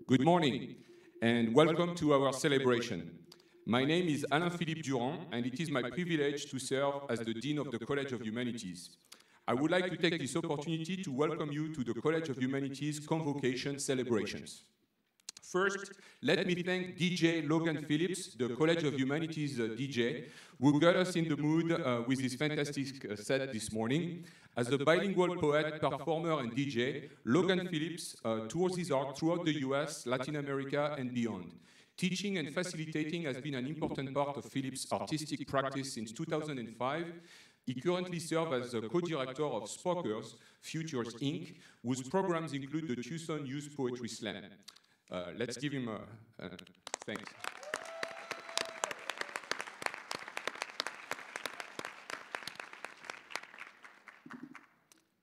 Good morning, and welcome to our celebration. My name is Alain-Philippe Durand, and it is my privilege to serve as the Dean of the College of Humanities. I would like to take this opportunity to welcome you to the College of Humanities Convocation celebrations. First, let me thank DJ Logan Phillips, the College of Humanities DJ, who got us in the mood with his fantastic set this morning. As a bilingual poet, performer, and DJ, Logan Phillips tours his art throughout the US, Latin America, and beyond. Teaching and facilitating has been an important part of Phillips' artistic practice since 2005. He currently serves as the co-director of Spokers Futures, Inc., whose programs include the Tucson Youth Poetry Slam. Let's give him a thanks.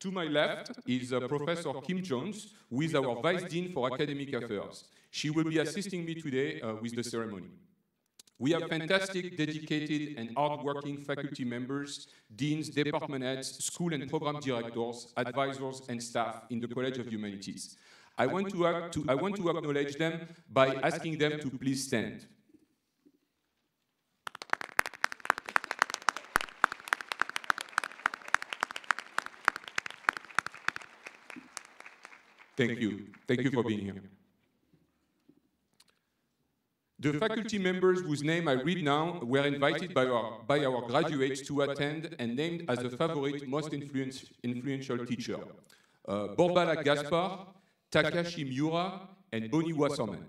To my left is Professor Kim Jones, who is our Vice Dean for Academic Affairs. She will be assisting me today with the ceremony. We have fantastic, dedicated, and hard-working faculty members, deans, department heads, school and program directors, advisors, and staff in the College of Humanities. I want to acknowledge them by asking them to please stand. Thank you. Thank you for being here. The faculty members whose name I read now were invited by our graduates to attend and named as the favorite most influential teacher. Borbala Gaspar, Takashi Miura, and Bonnie Wasserman.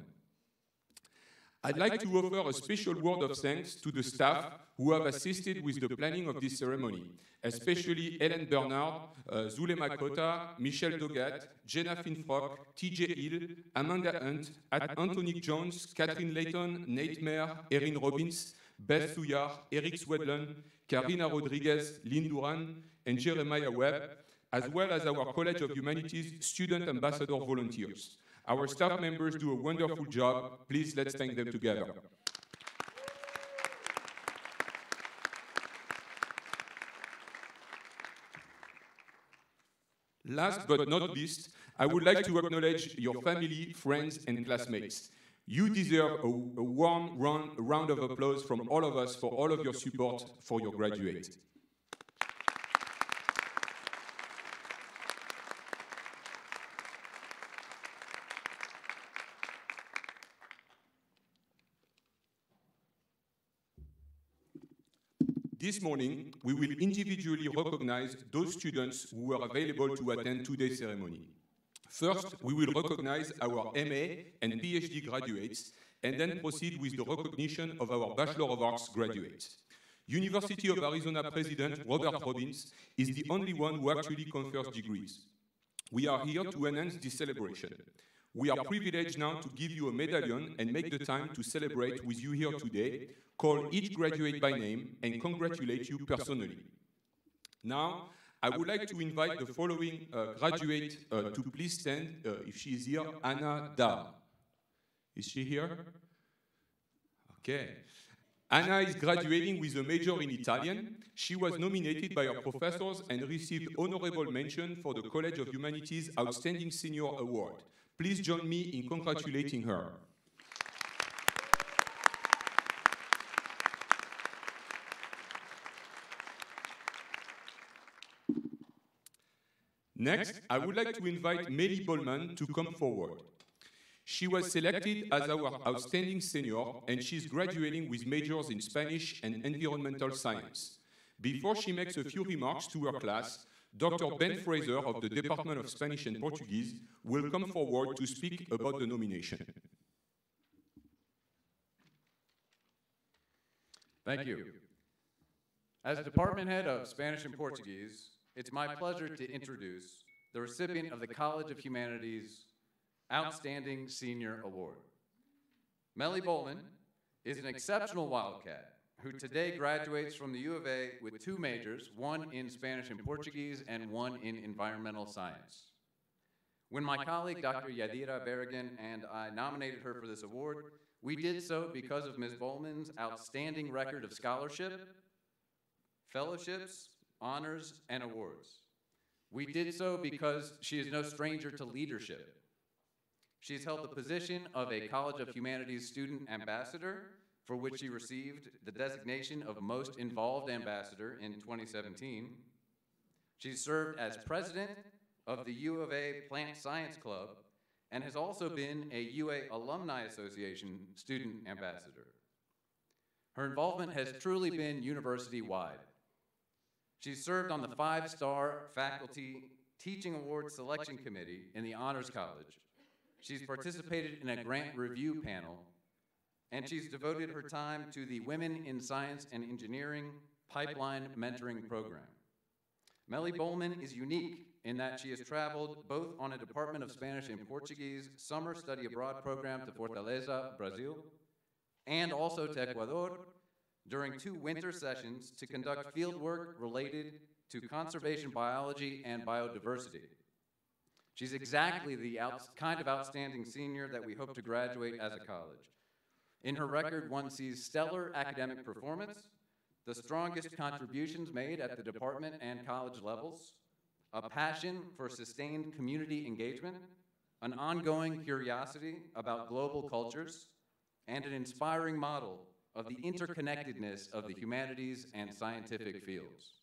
I'd like to offer a special word of thanks to the staff who have assisted with the planning of this ceremony, especially Hélène Bernard, Zulema Kota, Michelle Dogat, Jenna Finfrock, TJ Hill, Amanda Hunt, Anthony Jones, Catherine Layton, Nate Mayer, Erin Robbins, Beth Suyar, Eric Swedlund, Karina Rodriguez, Lynn Duran, and Jeremiah Webb, as well as our College of Humanities student ambassador volunteers. Our staff members do a wonderful job. Please, let's thank them together. Last but not least, I would like to acknowledge your family, friends, and classmates. You deserve a warm round of applause from all of us for all of your support for your graduates. This morning, we will individually recognize those students who were available to attend today's ceremony. First, we will recognize our MA and PhD graduates, and then proceed with the recognition of our Bachelor of Arts graduates. University of Arizona President Robert Robbins is the only one who actually confers degrees. We are here to enhance this celebration. We are privileged now to give you a medallion and make the time to celebrate with you here today, call each graduate by name, and congratulate you personally. Now, I would like to invite the following graduate to please stand, if she is here, Anna Dar. Is she here? Okay. Anna is graduating with a major in Italian. She was nominated by her professors and received honorable mention for the College of Humanities Outstanding Senior Award. Please join me in congratulating her. Next, I would like to invite Melly Bollman to come forward. She was selected as our outstanding senior, and she's graduating with majors in Spanish and environmental science. Before she makes a few remarks to her class, Dr. Ben Fraser of the Department of Spanish and Portuguese will come forward to speak about the nomination. Thank you. As Department Head of Spanish and Portuguese, it's my pleasure to introduce the recipient of the College of Humanities Outstanding Senior Award. Melly Bollman is an exceptional Wildcat who today graduates from the U of A with 2 majors, one in Spanish and Portuguese and one in environmental science. When my colleague, Dr. Yadira Berrigan, and I nominated her for this award, we did so because of Ms. Bollman's outstanding record of scholarship, fellowships, honors, and awards. We did so because she is no stranger to leadership. She's held the position of a College of Humanities Student Ambassador, for which she received the designation of Most Involved Ambassador in 2017. She's served as president of the U of A Plant Science Club and has also been a UA Alumni Association Student Ambassador. Her involvement has truly been university-wide. She's served on the 5-star Faculty Teaching Award Selection Committee in the Honors College. She's participated in a grant review panel, and she's devoted her time to the Women in Science and Engineering Pipeline Mentoring Program. Melly Bowman is unique in that she has traveled both on a Department of Spanish and Portuguese summer study abroad program to Fortaleza, Brazil, and also to Ecuador during 2 winter sessions to conduct field work related to conservation biology and biodiversity. She's exactly the kind of outstanding senior that we hope to graduate as a college. In her record, one sees stellar academic performance, the strongest contributions made at the department and college levels, a passion for sustained community engagement, an ongoing curiosity about global cultures, and an inspiring model of the interconnectedness of the humanities and scientific fields.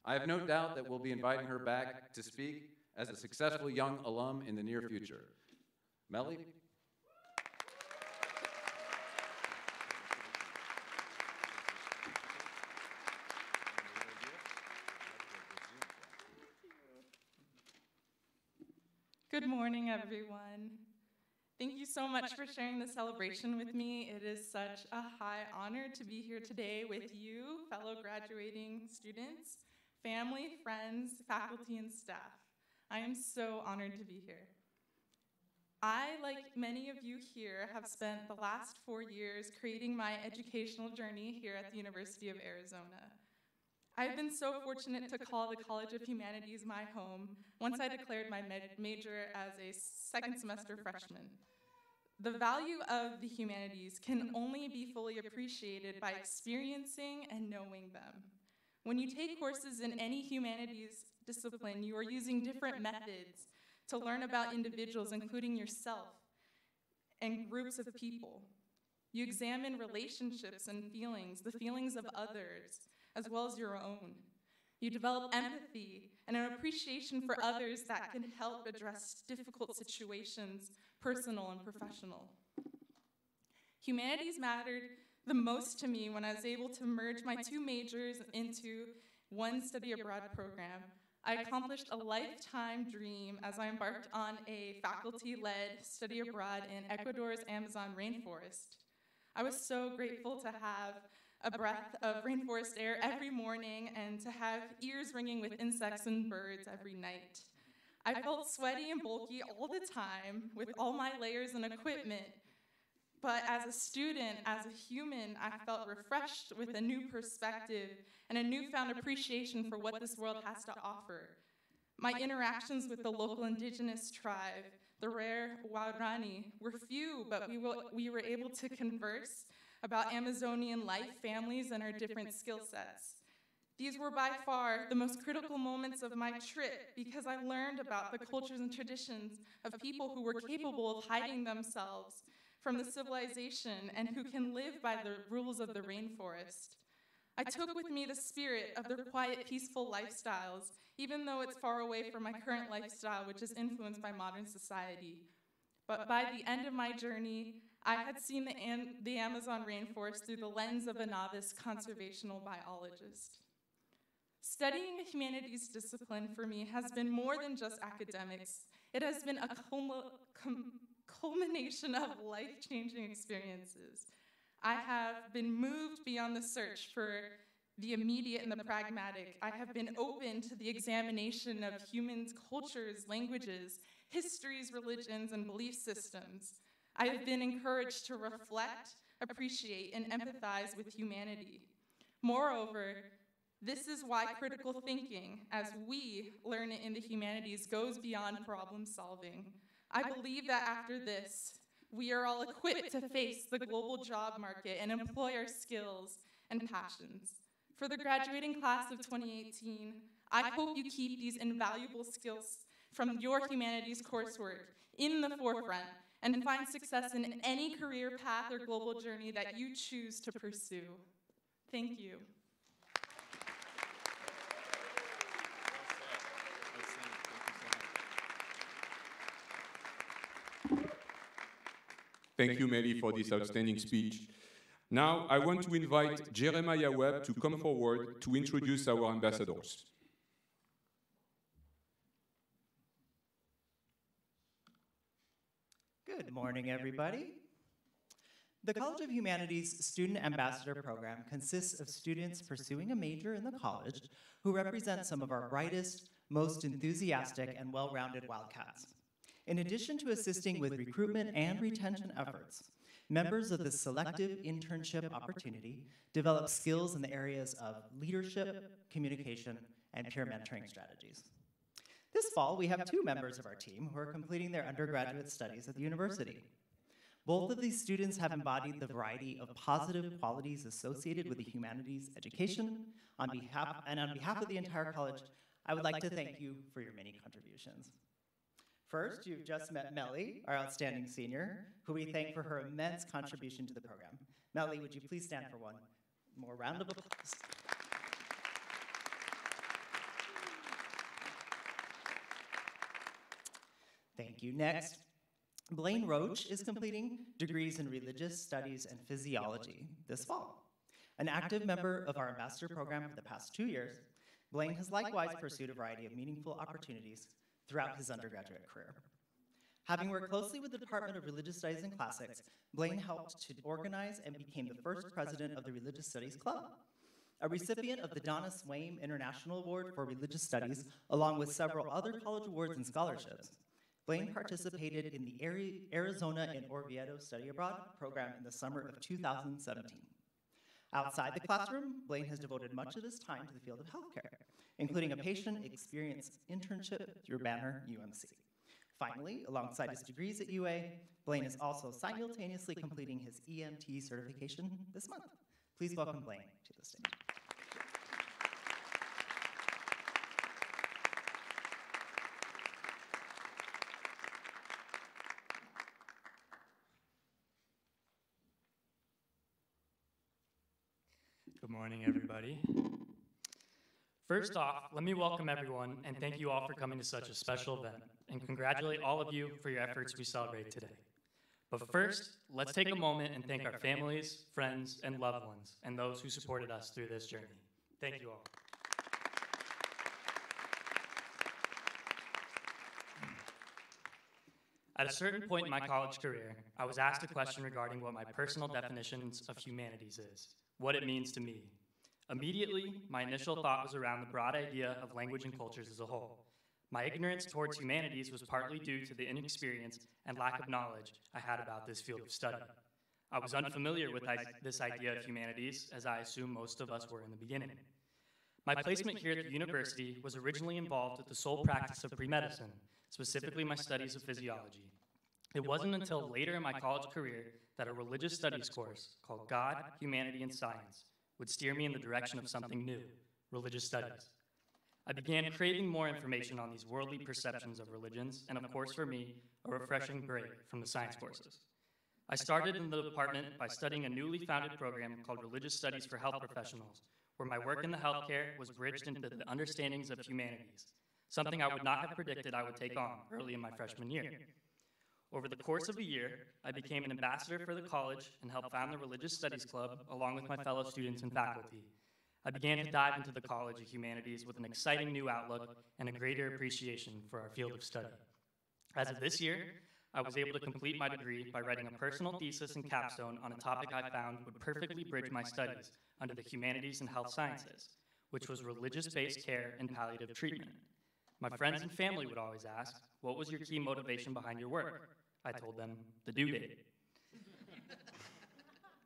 I have no doubt that we'll be inviting her back to speak as a successful young alum in the near future. Melly? Good morning, everyone. Thank you so much for sharing the celebration with me. It is such a high honor to be here today with you, fellow graduating students, family, friends, faculty, and staff. I am so honored to be here. I, like many of you here, have spent the last 4 years creating my educational journey here at the University of Arizona. I've been so fortunate to call the College of Humanities my home once I declared my major as a second semester freshman. The value of the humanities can only be fully appreciated by experiencing and knowing them. When you take courses in any humanities discipline, you are using different methods to learn about individuals, including yourself, and groups of people. You examine relationships and feelings, the feelings of others, as well as your own. You develop empathy and an appreciation for others that can help address difficult situations, personal and professional. Humanities mattered the most to me when I was able to merge my 2 majors into one study abroad program. I accomplished a lifetime dream as I embarked on a faculty-led study abroad in Ecuador's Amazon rainforest. I was so grateful to have a breath of rainforest air every morning and to have ears ringing with insects and birds every night. I felt sweaty and bulky all the time with all my layers and equipment, but as a student, as a human, I felt refreshed with a new perspective and a newfound appreciation for what this world has to offer. My interactions with the local indigenous tribe, the rare Waorani, were few, but we were able to converse about Amazonian life, families, and our different skill sets. These were by far the most critical moments of my trip because I learned about the cultures and traditions of people who were capable of hiding themselves from the civilization and who can live by the rules of the rainforest. I took with me the spirit of their quiet, peaceful lifestyles, even though it's far away from my current lifestyle, which is influenced by modern society. But by the end of my journey, I had seen the Amazon rainforest through the lens of a novice conservational biologist. Studying a humanities discipline for me has been more than just academics. It has been a culmination of life-changing experiences. I have been moved beyond the search for the immediate and the pragmatic. I have been open to the examination of humans' cultures, languages, histories, religions, and belief systems. I have been encouraged to reflect, appreciate, and empathize with humanity. Moreover, this is why critical thinking, as we learn it in the humanities, goes beyond problem solving. I believe that after this, we are all equipped to face the global job market and employ our skills and passions. For the graduating class of 2018, I hope you keep these invaluable skills from your humanities coursework in the forefront and find success in any career path or global journey that you choose to pursue. Thank you. Thank you, Melly, for this outstanding speech. Now, I want to invite Jeremiah Webb to come forward to introduce our ambassadors. Good morning, everybody. The College of Humanities Student Ambassador Program consists of students pursuing a major in the college who represent some of our brightest, most enthusiastic, and well-rounded Wildcats. In addition to assisting with recruitment and retention efforts, members of this selective internship opportunity develop skills in the areas of leadership, communication, and peer mentoring strategies. This fall, we have 2 members of our team who are completing their undergraduate studies at the university. Both of these students have embodied the variety of positive qualities associated with the humanities education. On behalf of the entire college, I would like to thank you for your many contributions. First, you've just met Melly, our outstanding senior, who we thank for her immense contribution to the program. Melly, would you please stand for one more round of applause? Thank you. Next, Blaine Roach is completing degrees in religious studies and physiology this fall. An active member of our ambassador program for the past 2 years, Blaine has likewise pursued a variety of meaningful opportunities throughout his undergraduate career. Having worked closely with the Department of Religious Studies and Classics, Blaine helped to organize and became the first president of the Religious Studies Club, a recipient of the Donna Swaim International Award for Religious Studies, along with several other college awards and scholarships. Blaine participated in the Arizona and Orvieto Study Abroad program in the summer of 2017. Outside the classroom, Blaine has devoted much of his time to the field of healthcare, including a patient experience internship through Banner UMC. Finally, alongside his degrees at UA, Blaine is also simultaneously completing his EMT certification this month. Please welcome Blaine to the stage. Good morning, everybody. First off, let me welcome everyone and thank you all for coming to such a special event, and congratulate all of you for your efforts we celebrate today. But first, let's take a moment and thank our families, friends, and loved ones, and those who supported us through this journey. Thank you all. At a certain point in my college career, I was asked a question regarding what my personal definitions of humanities is, what it means to me. Immediately, my initial thought was around the broad idea of language and cultures as a whole. My ignorance towards humanities was partly due to the inexperience and lack of knowledge I had about this field of study. I was unfamiliar with this idea of humanities, as I assume most of us were in the beginning. My placement here at the university was originally involved with the sole practice of pre-medicine, specifically my studies of physiology. It wasn't until later in my college career that a religious studies course called God, Humanity, and Science would steer me in the direction of something new, religious studies. I began craving more information on these worldly perceptions of religions, and of course for me, a refreshing break from the science courses. I started in the department by studying a newly founded program called Religious Studies for Health Professionals, where my work in the healthcare was bridged into the understandings of humanities, something I would not have predicted I would take on early in my freshman year. Over the course of a year, I became an ambassador for the college and helped found the Religious Studies Club along with my fellow students and faculty. I began to dive into the College of Humanities with an exciting new outlook and a greater appreciation for our field of study. As of this year, I was able to complete my degree by writing a personal thesis and capstone on a topic I found would perfectly bridge my studies under the humanities and health sciences, which was religious-based care and palliative treatment. My friends and family would always ask, what was your key motivation behind your work? I told them, the due date.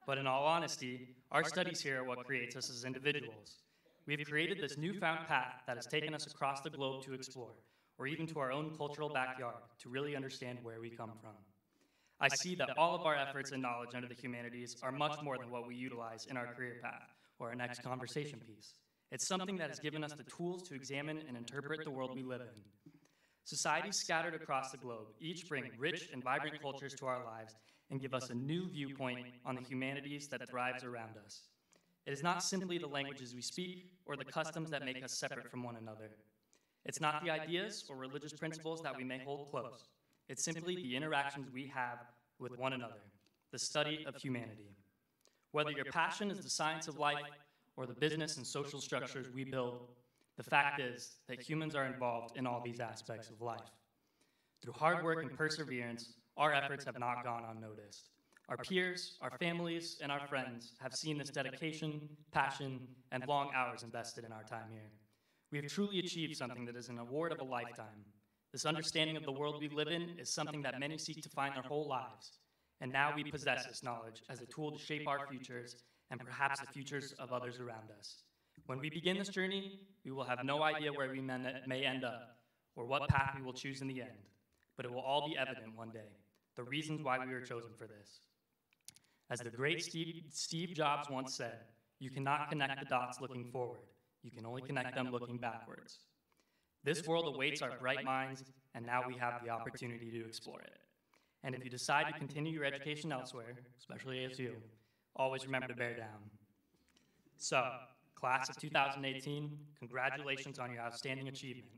But in all honesty, our studies here are what creates us as individuals. We have created this newfound path that has taken us across the globe to explore, or even to our own cultural backyard to really understand where we come from. I see that all of our efforts and knowledge under the humanities are much more than what we utilize in our career path or our next conversation piece. It's something that has given us the tools to examine and interpret the world we live in. Societies scattered across the globe each bring rich and vibrant cultures to our lives and give us a new viewpoint on the humanities that thrives around us. It is not simply the languages we speak or the customs that make us separate from one another. It's not the ideas or religious principles that we may hold close. It's simply the interactions we have with one another, the study of humanity. Whether your passion is the science of life or the business and social structures we build, the fact is that humans are involved in all these aspects of life. Through hard work and perseverance, our efforts have not gone unnoticed. Our peers, our families, and our friends have seen this dedication, passion, and long hours invested in our time here. We have truly achieved something that is an award of a lifetime. This understanding of the world we live in is something that many seek to find their whole lives, and now we possess this knowledge as a tool to shape our futures and perhaps the futures of others around us. When we begin this journey, we will have no idea where we may end up or what path we will choose in the end, but it will all be evident one day, the reasons why we were chosen for this. As the great Steve Jobs once said, you cannot connect the dots looking forward. You can only connect them looking backwards. This world awaits our bright minds, and now we have the opportunity to explore it. And if you decide to continue your education elsewhere, especially ASU, always remember to bear down. So, class of 2018, congratulations on your outstanding achievement.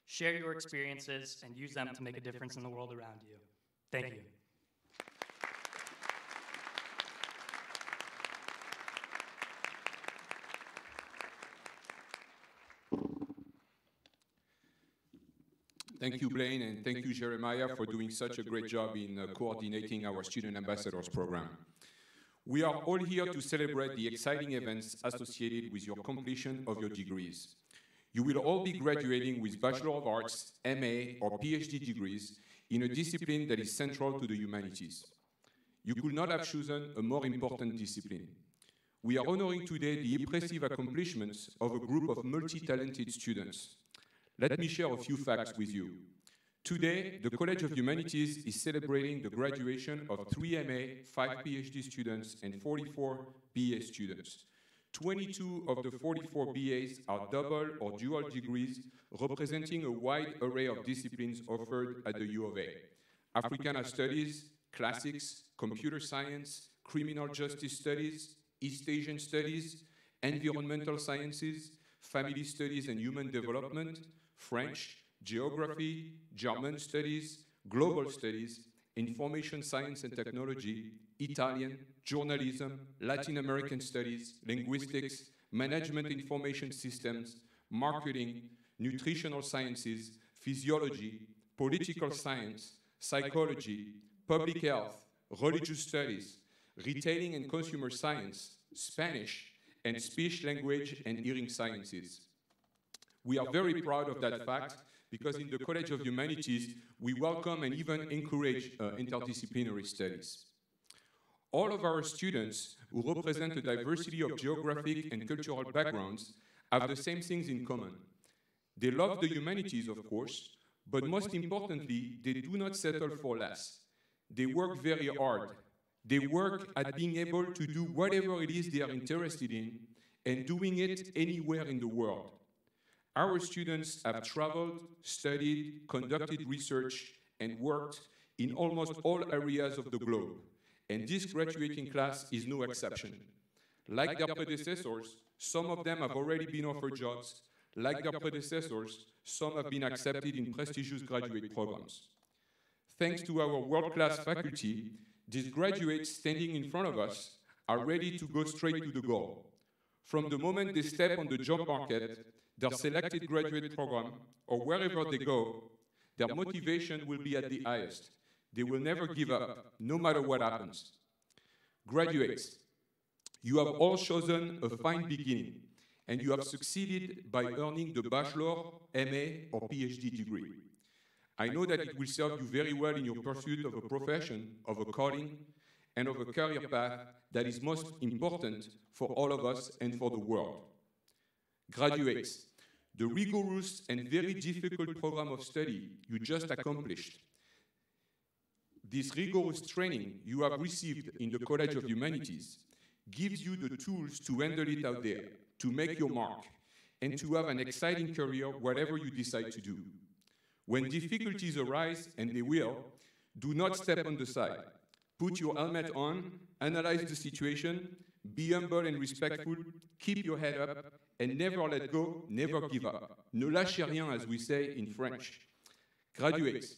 Share your experiences and use them to make a difference in the world around you. Thank you. Thank you, Blaine, and thank you, Jeremiah, for doing such a great job in coordinating our Student Ambassadors program. We are all here to celebrate the exciting events associated with your completion of your degrees. You will all be graduating with Bachelor of Arts, MA, or PhD degrees in a discipline that is central to the humanities. You could not have chosen a more important discipline. We are honoring today the impressive accomplishments of a group of multi-talented students. Let me share a few facts with you. Today, the College of Humanities is celebrating the graduation of 3 MA, 5 PhD students, and 44 BA students. 22 of the 44 BAs are double or dual degrees, representing a wide array of disciplines offered at the U of A. Africana Studies, Classics, Computer Science, Criminal Justice Studies, East Asian Studies, Environmental Sciences, Family Studies and Human Development, French, Geography, German Studies, Global Studies, Information Science and Technology, Italian, Journalism, Latin American Studies, Linguistics, Management Information Systems, Marketing, Nutritional Sciences, Physiology, Political Science, Psychology, Public Health, Religious Studies, Retailing and Consumer Science, Spanish, and Speech, Language, and Hearing Sciences. We are very proud of that fact because in the College of Humanities, we welcome and even encourage interdisciplinary studies. All of our students who represent a diversity of geographic and cultural backgrounds have the same things in common. They love the humanities, of course, but most importantly, they do not settle for less. They work very hard. They work at being able to do whatever it is they are interested in and doing it anywhere in the world. Our students have traveled, studied, conducted research, and worked in almost all areas of the globe, and this graduating class is no exception. Like their predecessors, some of them have already been offered jobs. Like their predecessors, some have been accepted in prestigious graduate programs. Thanks to our world-class faculty, these graduates standing in front of us are ready to go straight to the goal. From the moment they step on the job market, their selected graduate program, or wherever they go, their motivation will be at the highest. They will never give up, no matter what happens. Graduates, you have all chosen a fine beginning, and you have succeeded by earning the bachelor, MA, or PhD degree. I know that it will serve you very well in your pursuit of a profession, of a calling, and of a career path that is most important for all of us and for the world. Graduates, the rigorous and very difficult program of study you just accomplished, this rigorous training you have received in the College of Humanities gives you the tools to handle it out there, to make your mark, and to have an exciting career whatever you decide to do. When difficulties arise, and they will, do not step on the side. Put your helmet on, analyze the situation, be humble and respectful, keep your head up, and never let go, never give up. Ne lâchez rien, as we say in French. Graduates,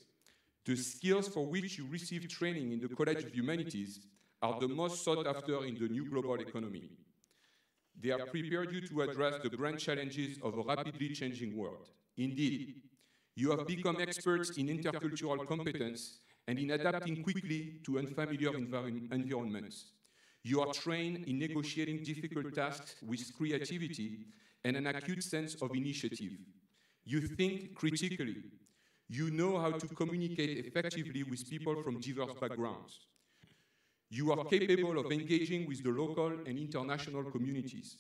the skills for which you receive training in the College of Humanities are the most sought after in the new global economy. They have prepared you to address the grand challenges of a rapidly changing world. Indeed, you have become experts in intercultural competence and in adapting quickly to unfamiliar environments. You are trained in negotiating difficult tasks with creativity and an acute sense of initiative. You think critically. You know how to communicate effectively with people from diverse backgrounds. You are capable of engaging with the local and international communities.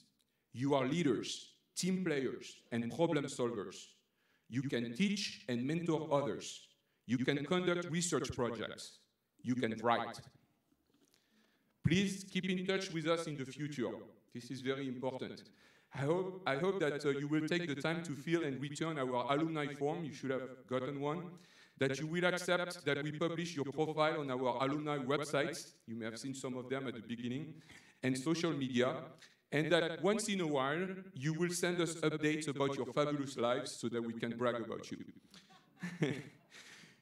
You are leaders, team players, and problem solvers. You can teach and mentor others. You can conduct research projects. You can write. Please keep in touch with us in the future. This is very important. I hope that you will take the time to fill and return our alumni form. You should have gotten one. That you will accept that we publish your profile on our alumni websites. You may have seen some of them at the beginning, and social media. And that once in a while, you will send us updates about your fabulous lives so that we can brag about you.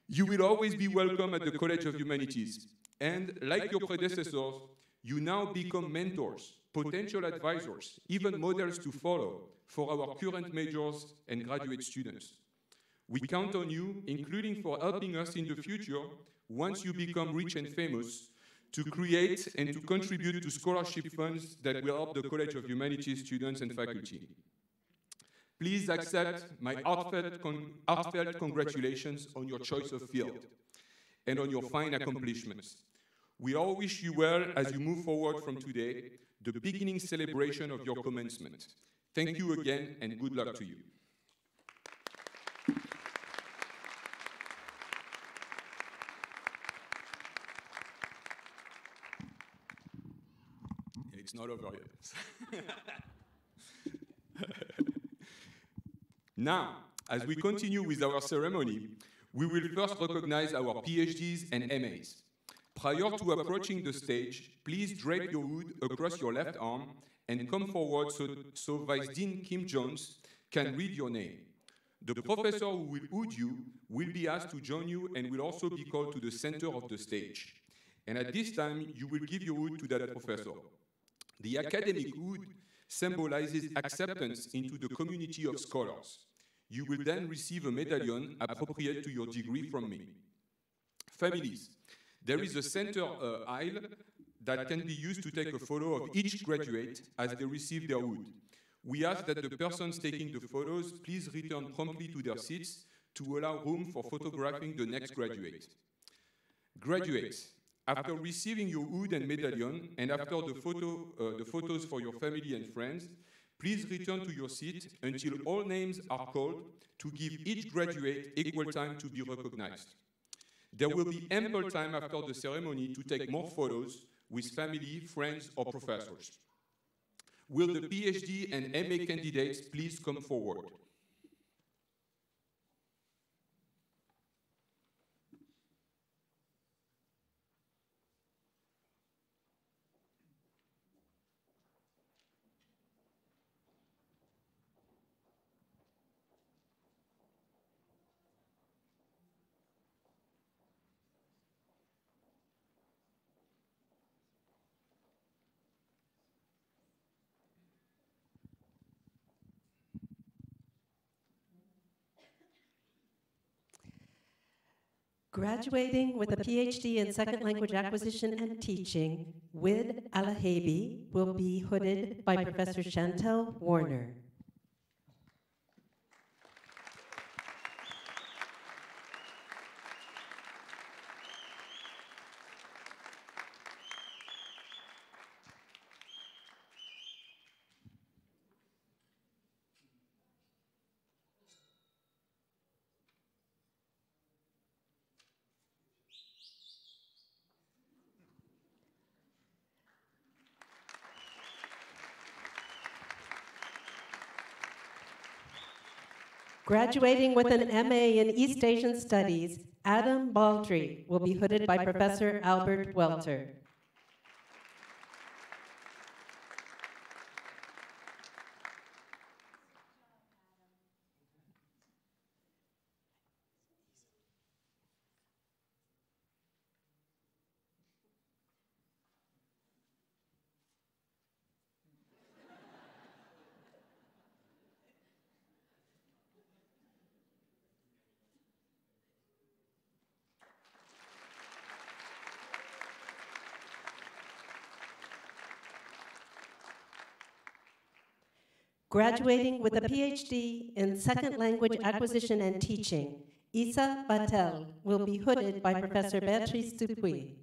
You will always be welcome at the College of Humanities. And like your predecessors, you now become mentors, potential advisors, even models to follow for our current majors and graduate students. We count on you, including for helping us in the future, once you become rich and famous, to create and to contribute to scholarship funds that will help the College of Humanities students and faculty. Please accept my heartfelt congratulations on your choice of field and on your fine accomplishments. We all wish you well as you move forward from today, the beginning celebration of your commencement. Thank you again, and good luck to you. It's not over yet. Now, as we continue with our ceremony, we will first recognize our PhDs and MAs. Prior to approaching the stage, please drape your hood across your left arm and come forward so Vice Dean Kim Jones can read your name. The professor who will hood you will be asked to join you and will also be called to the center of the stage. And at this time, you will give your hood to that professor. The academic hood symbolizes acceptance into the community of scholars. You will then receive a medallion appropriate to your degree from me. Families, there is a center aisle that can be used to take a photo of each graduate as they receive their hood. We ask that the persons taking the photos please return promptly to their seats to allow room for photographing the next graduate. Graduates, after receiving your hood and medallion, and after the photos for your family and friends, please return to your seat until all names are called to give each graduate equal time to be recognized. There will be ample time after the ceremony to take more photos with family, friends, or professors. Will the PhD and MA candidates please come forward? Graduating with a PhD in second language acquisition and teaching, Wid Alahabi will be hooded by Professor Chantel Warner. Graduating with an MA in East Asian Studies, Adam Baldry will be hooded by Professor Albert Welter. Graduating with a PhD in Second Language Acquisition and Teaching, Isa Batel will be hooded by Professor Beatrice Dupuy.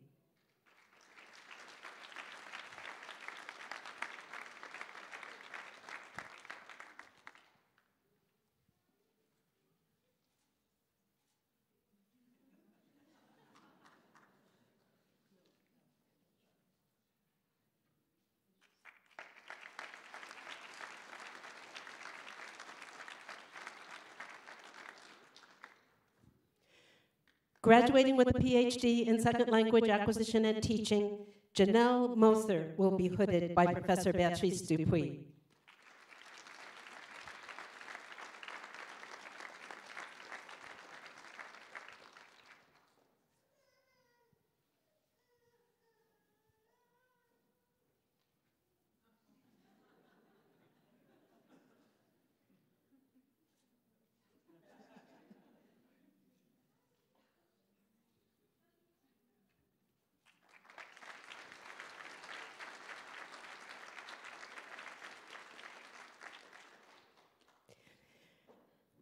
Graduating with a PhD in Second Language Acquisition and Teaching, Janelle Moser will be hooded by Professor Beatrice Dupuy.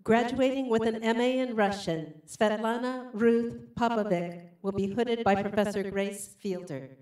Graduating with an MA in Russian, Svetlana Ruth Popovic will be hooded by Professor Grace Fielder.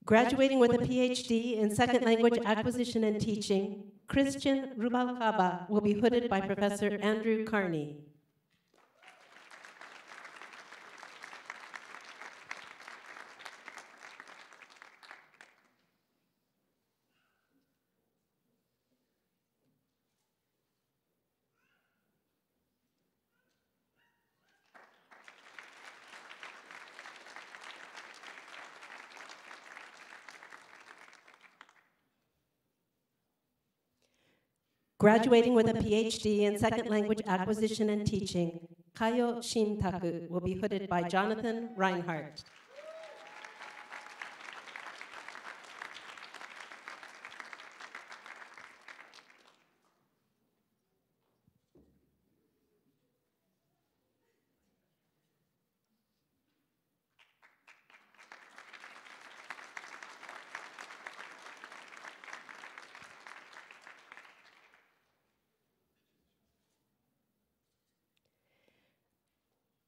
Graduating with a PhD in Second Language Acquisition and Teaching, Christian Rubalcaba will be hooded by Professor Andrew Carney. Graduating with a PhD in Second Language Acquisition and Teaching, Kayo Shintaku will be hooded by Jonathan Reinhardt.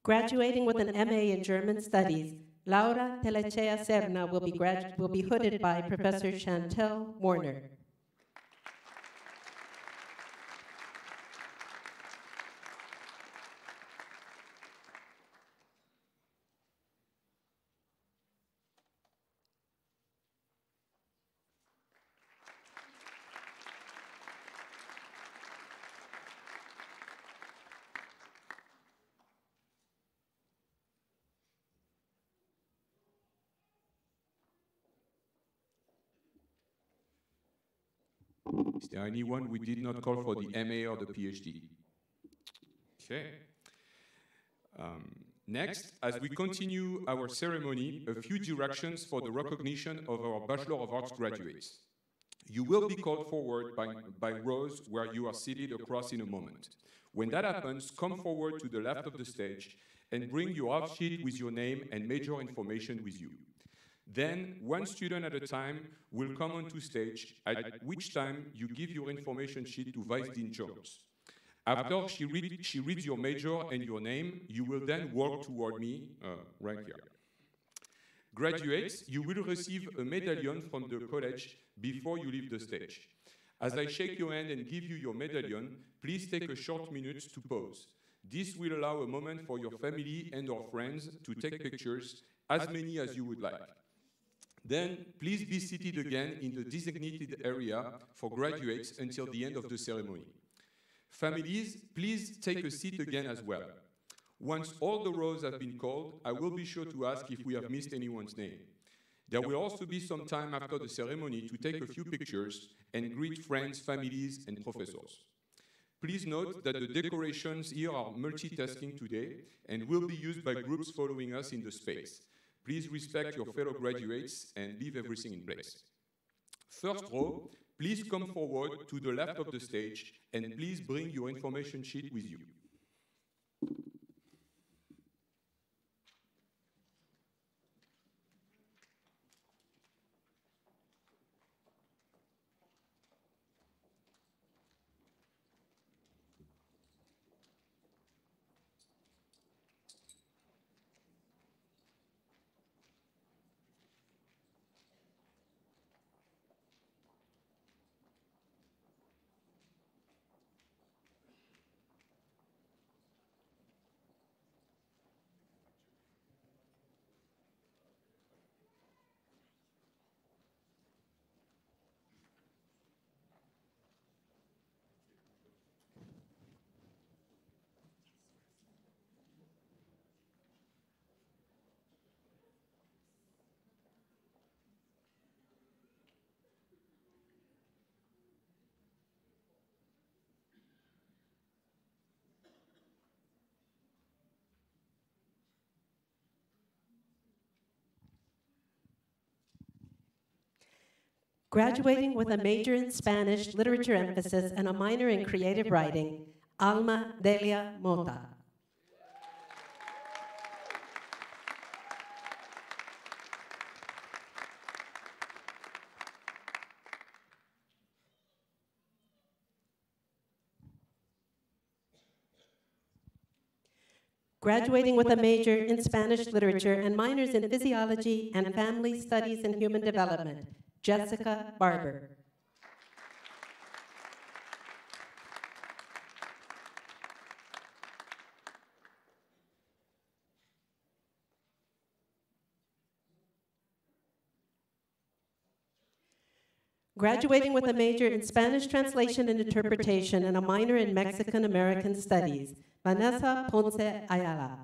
Graduating with an MA in German Studies, Laura Telechea Serna will be hooded by Professor Chantel Warner. Is there anyone who did not call for the MA or the PhD? Okay. Next, as we continue our ceremony, a few directions for the recognition of our Bachelor of Arts graduates. You will be called forward by rows where you are seated across in a moment. When that happens, come forward to the left of the stage and bring your half sheet with your name and major information with you. Then, one student at a time will come onto stage, at which time you give your information sheet to Vice Dean Jones. After she reads your major and your name, you will then walk toward me right here. Graduates, you will receive a medallion from the college before you leave the stage. As I shake your hand and give you your medallion, please take a short minute to pause. This will allow a moment for your family and or friends to take pictures, as many as you would like. Then, please be seated again in the designated area for graduates until the end of the ceremony. Families, please take a seat again as well. Once all the rows have been called, I will be sure to ask if we have missed anyone's name. There will also be some time after the ceremony to take a few pictures and greet friends, families, and professors. Please note that the decorations here are multitasking today and will be used by groups following us in the space. Please respect your fellow graduates and leave everything in place. First row, please come forward to the left of the stage and please bring your information sheet with you. Graduating with a major in Spanish literature emphasis and a minor in creative writing, Alma Delia Mota. Graduating with a major in Spanish literature and minors in physiology and family studies and human development, Jessica Barber. Graduating with a major in Spanish translation and interpretation and a minor in Mexican American studies, Vanessa Ponce Ayala.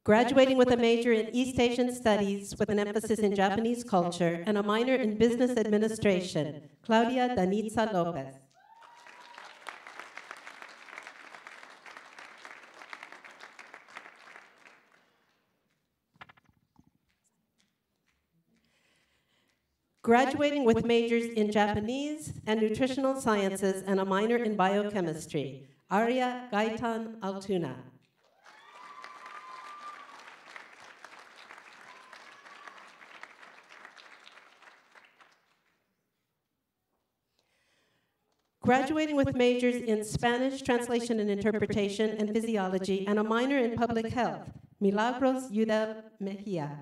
Graduating with a major in East Asian Studies with an emphasis in Japanese culture and a minor in Business Administration, Claudia Danitza Lopez. Graduating with majors in Japanese and Nutritional Sciences and a minor in Biochemistry, Arya Gaitan Altuna. Graduating with majors in Spanish translation and interpretation and physiology and a minor in public health, Milagros Yudel Mejia.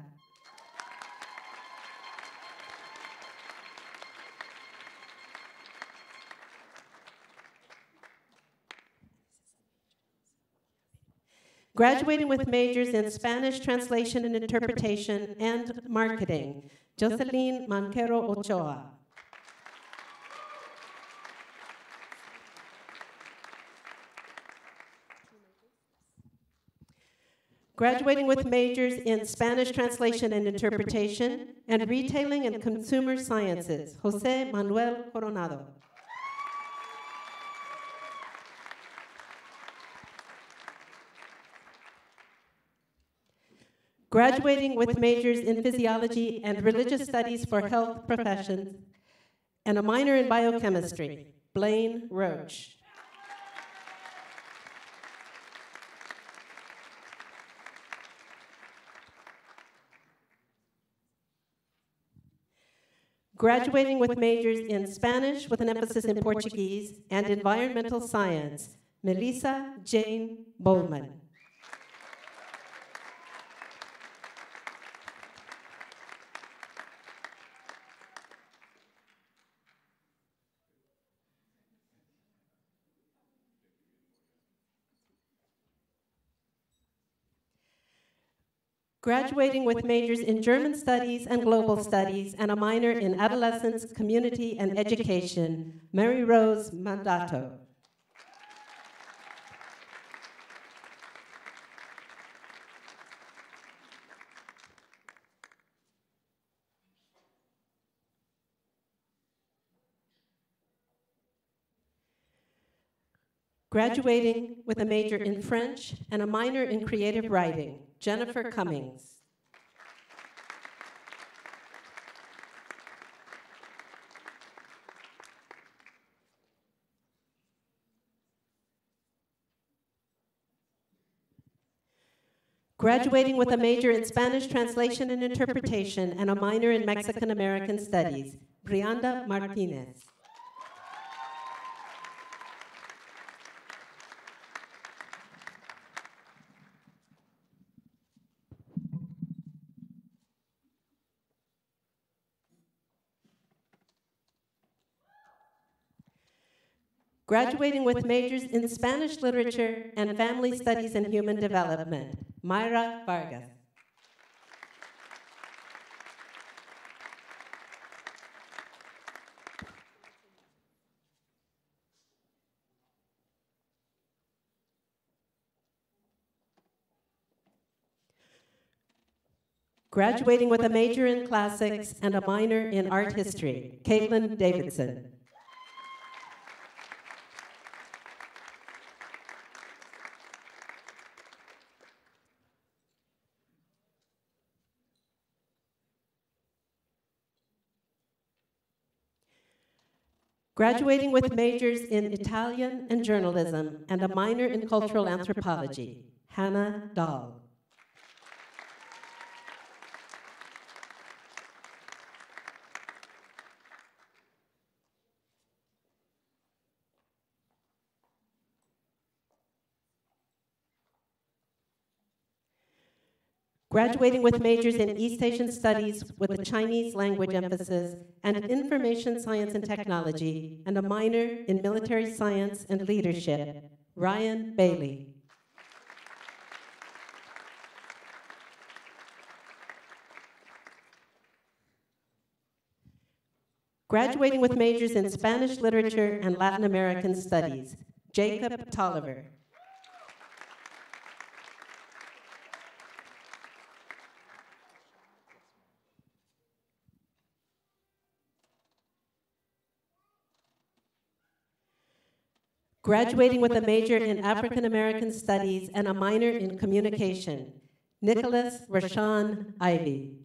Graduating with majors in Spanish translation and interpretation and marketing, Jocelyn Manquero Ochoa. Graduating with majors in Spanish translation and interpretation and retailing and consumer sciences, Jose Manuel Coronado. Graduating with majors in physiology and religious studies for health professions and a minor in biochemistry, Blaine Roach. Graduating with majors in Spanish with an emphasis in Portuguese and environmental science, Melissa Jane Bowman. Graduating with majors in German Studies and Global Studies and a minor in Adolescence, Community, and Education, Mary Rose Mandato. Graduating with a major in French and a minor in creative writing, Jennifer Cummings. Graduating with a major in Spanish translation and interpretation and a minor in Mexican American Studies, Brianda Martinez. Graduating with majors in Spanish literature and family studies and human development, Mayra Vargas. Graduating with a major in classics and a minor in art history, Caitlin Davidson. Graduating with majors in Italian and journalism and a minor in cultural anthropology, Hannah Dahl. Graduating with majors in East Asian Studies with a Chinese language emphasis and Information Science and Technology, and a minor in Military Science and Leadership, Ryan Bailey. Graduating with majors in Spanish Literature and Latin American Studies, Jacob Tolliver. Graduating with a major in African American Studies and a minor in Communication, Nicholas Rashawn Ivey.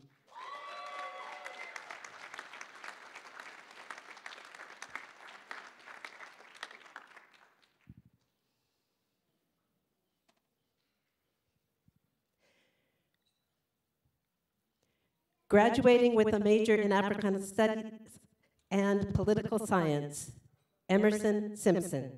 Graduating with a major in African Studies and Political Science, Emerson Simpson.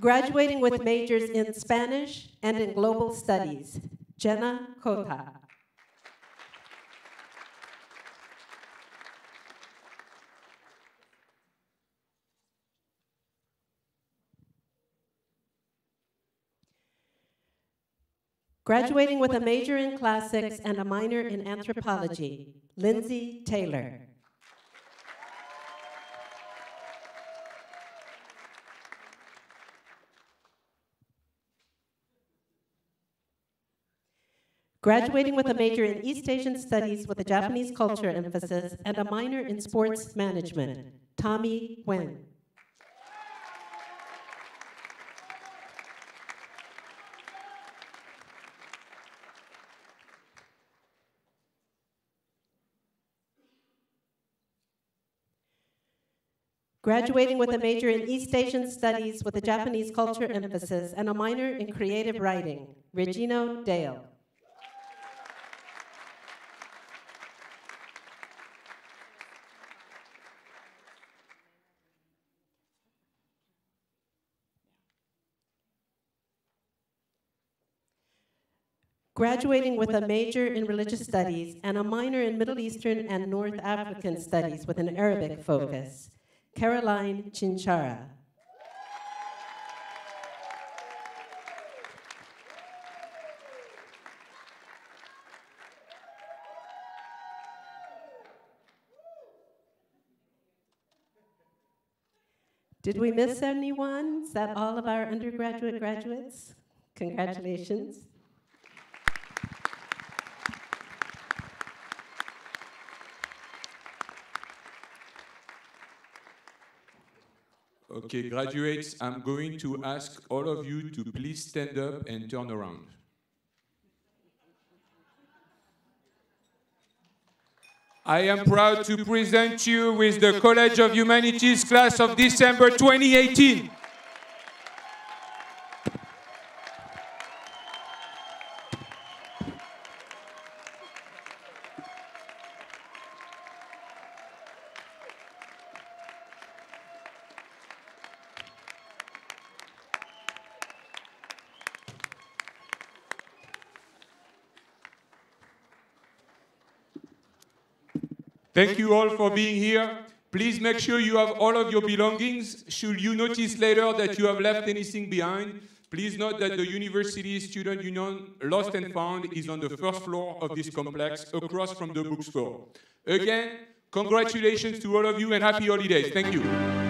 Graduating with majors in Spanish and in Global Studies, Jenna Cota. Graduating with a major in Classics and a minor in Anthropology, Lindsay Taylor. Graduating with a major in East Asian Studies with a Japanese culture emphasis and a minor in Sports Management, Tommy Wen. Graduating with a major in East Asian Studies with a Japanese culture emphasis and a minor in creative writing, Regino Dale. Graduating with a major in religious studies and a minor in Middle Eastern and North African studies with an Arabic focus, Caroline Chinchara. Did we miss anyone? Is that all of our undergraduate graduates? Congratulations. Okay, graduates, I'm going to ask all of you to please stand up and turn around. I am proud to present you with the College of Humanities class of December 2018. Thank you all for being here. Please make sure you have all of your belongings. Should you notice later that you have left anything behind, please note that the University Student Union Lost and Found is on the first floor of this complex, across from the bookstore. Again, congratulations to all of you and happy holidays. Thank you.